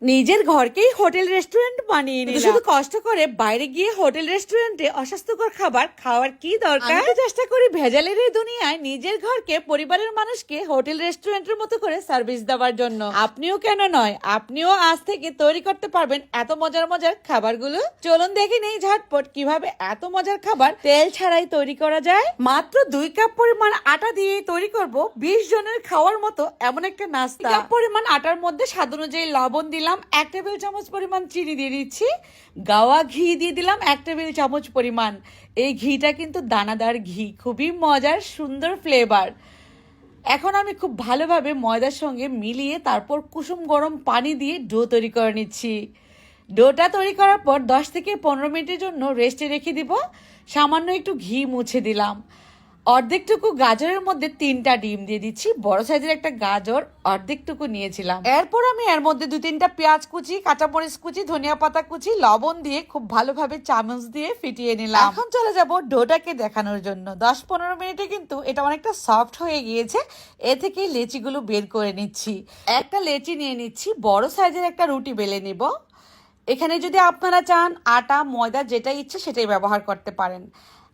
নিজের ঘরকেই hotel restaurant বানিয়ে নিলাম। শুধু কষ্ট করে বাইরে গিয়ে হোটেল রেস্টুরেন্টে অস্বাস্থ্যকর খাবার খাওয়ার কি দরকার? আমি তো চেষ্টা করি ভেজালের এই দুনিয়ায় নিজের ঘরকে, পরিবারের মানুষকে হোটেল রেস্টুরেন্টের মতো করে সার্ভিস দেওয়ার জন্য। আপনিও কেন নয়, আপনিও আজ থেকে তৈরি করতে পারবেন এত মজার মজার খাবারগুলো। চলুন দেখে নেই ঝটপট কিভাবে এত মজার খাবার তেল ছাড়াই তৈরি করা যায়। মাত্র 2 কাপ পরিমাণ আটা দিয়ে তৈরি করব 20 জনের খাওয়ার মতো এমন একটা নাস্তা। কাপ পরিমাণ আটার মধ্যে স্বাদ অনুযায়ী লবণ দিলাম, 1 টেবিল চামচ পরিমাণ চিনি দিয়ে দিচ্ছি, গাওয়া ঘি দিয়ে দিলাম 1 টেবিল চামচ পরিমাণ। এই ঘিটা কিন্তু দানাদার ঘি, খুবই মজার, সুন্দর ফ্লেভার। এখন আমি খুব ভালোভাবে ময়দার সঙ্গে মিলিয়ে তারপর কুসুম গরম পানি দিয়ে ডো তৈরি করে নিচ্ছি। ডোটা তৈরি করার পর 10 থেকে 15 মিনিটের জন্য রেস্টে রেখে দিব। সামান্য একটু ঘি মুছে দিলাম। অর্ধেকটুকু গাজরের মধ্যে 3টা ডিম দিয়ে দিচ্ছি। বড় সাইজের একটা গাজর অর্ধেকটুকু নিয়েছিলাম। এরপর আমি এর মধ্যে 2-3টা পেঁয়াজ কুচি, কাঁচামরিচ কুচি, ধনিয়া পাতা কুচি, লবণ দিয়ে খুব ভালোভাবে চামচ দিয়ে ফিটিয়ে নিলাম। এখন চলে যাব ডোটাকে দেখানোর জন্য। 10-15 মিনিটে কিন্তু এটা অনেকটা সফট হয়ে গিয়েছে। এ থেকে লেচিগুলো বের করে নিচ্ছি। একটা লেচি নিয়ে নিচ্ছি, বড় সাইজের একটা রুটি বেলে নিব। এখানে যদি আপনারা চান আটা, ময়দা যেটা ইচ্ছে সেটাই ব্যবহার করতে পারেন।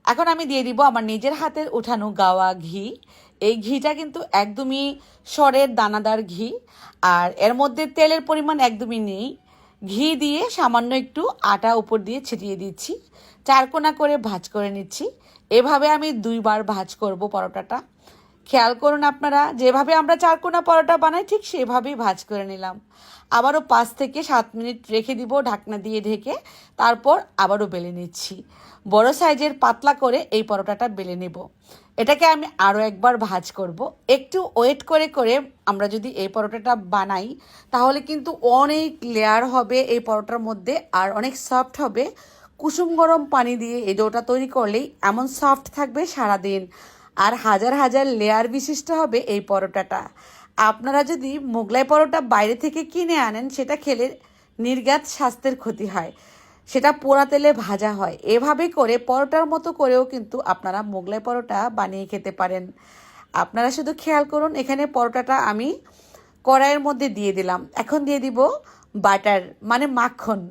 এখন আমি দিয়ে দিব আমার নিজের হাতের উঠানো গাওয়া ঘি। এই ঘিটা কিন্তু একদমই সরের দানাদার ঘি, আর এর মধ্যে তেলের পরিমাণ একদমই নেই। ঘি দিয়ে সামান্য একটু আটা উপর দিয়ে ছিটিয়ে দিচ্ছি। 4 কোণা করে ভাঁজ করে নিচ্ছি। এভাবে আমি 2 বার ভাঁজ করব পরোটাটা। খেয়াল করুন আপনারা, যেভাবে আমরা 4 কোণা পরোটা বানাই ঠিক সেভাবেই ভাঁজ করে নিলাম। আবারও 5 থেকে 7 মিনিট রেখে দিব ঢাকনা দিয়ে ঢেকে। তারপর আবারও বেলে নিচ্ছি। বড় সাইজের পাতলা করে এই পরোটাটা বেলে নেব। এটাকে আমি আরও একবার ভাঁজ করব। একটু ওয়েট করে করে আমরা যদি এই পরোটাটা বানাই তাহলে কিন্তু অনেক লেয়ার হবে এই পরোটার মধ্যে, আর অনেক সফট হবে। কুসুম গরম পানি দিয়ে এই ডোটা তৈরি করলেই এমন সফট থাকবে সারাদিন, আর হাজার হাজার লেয়ার বিশিষ্ট হবে এই পরোটাটা। আপনারা যদি মোগলাই পরোটা বাইরে থেকে কিনে আনেন সেটা খেলে নির্ঘাত স্বাস্থ্যের ক্ষতি হয়, সেটা পোড়া তেলে ভাজা হয়। এভাবে করে পরোটার মতো করেও কিন্তু আপনারা মোগলাই পরোটা বানিয়ে খেতে পারেন। আপনারা শুধু খেয়াল করুন, এখানে পরোটাটা আমি কড়াইয়ের মধ্যে দিয়ে দিলাম। এখন দিয়ে দিব বাটার মানে মাখন।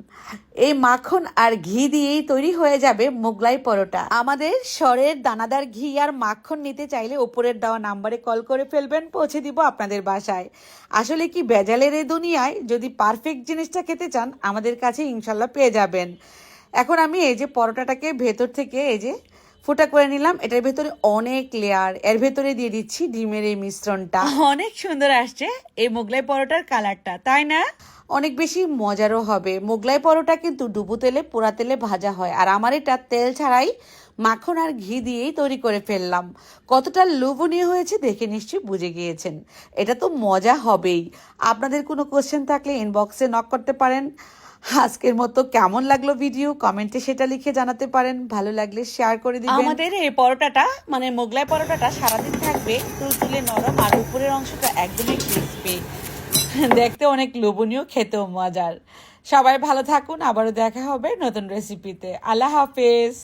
এই মাখন আর ঘি দিয়েই তৈরি হয়ে যাবে মোগলাই পরোটা। আমাদের সরের দানাদার ঘি আর মাখন নিতে চাইলে উপরের দেওয়া নাম্বারে কল করে ফেলবেন, পৌঁছে দিব আপনাদের বাসায়। আসলে কি ভেজালের এই দুনিয়ায় যদি পারফেক্ট জিনিসটা খেতে চান আমাদের কাছে ইনশাল্লাহ পেয়ে যাবেন। এখন আমি এই যে পরোটাটাকে ভেতর থেকে এই যে ফুটা করে নিলাম। এটার ভেতরে অনেক লেয়ার, এর ভেতরে দিয়ে দিচ্ছি ডিমের এই মিশ্রণটা। অনেক সুন্দর আসছে এই মোগলাই পরোটার কালারটা, তাই না? অনেক বেশি মজারও হবে। মোগলাই পরোটা কিন্তু ডুবো তেলে, পোড়া তেলে ভাজা হয়, আর আমার এটা তেল ছাড়াই মাখন আর ঘি দিয়েই তৈরি করে ফেললাম। কতটা লোভনীয় হয়েছে দেখে নিশ্চয়ই বুঝে গিয়েছেন। এটা তো মজা হবেই। আপনাদের কোনো কোশ্চেন থাকলে ইনবক্সে নক করতে পারেন। আজকের মতো কেমন লাগলো ভিডিও কমেন্টে সেটা লিখে জানাতে পারেন। ভালো লাগলে শেয়ার করে দিবেন। আমাদের এই পরোটাটা মানে মোগলাই পরোটাটা সারাদিন থাকবে তুলতুলে নরম, আর উপরের অংশটা একদমই ক্রিসপি। দেখতে অনেক লোভনীয়, খেতেও মজার। সবাই ভালো থাকুন, আবারও দেখা হবে নতুন রেসিপিতে। আল্লাহ হাফেজ।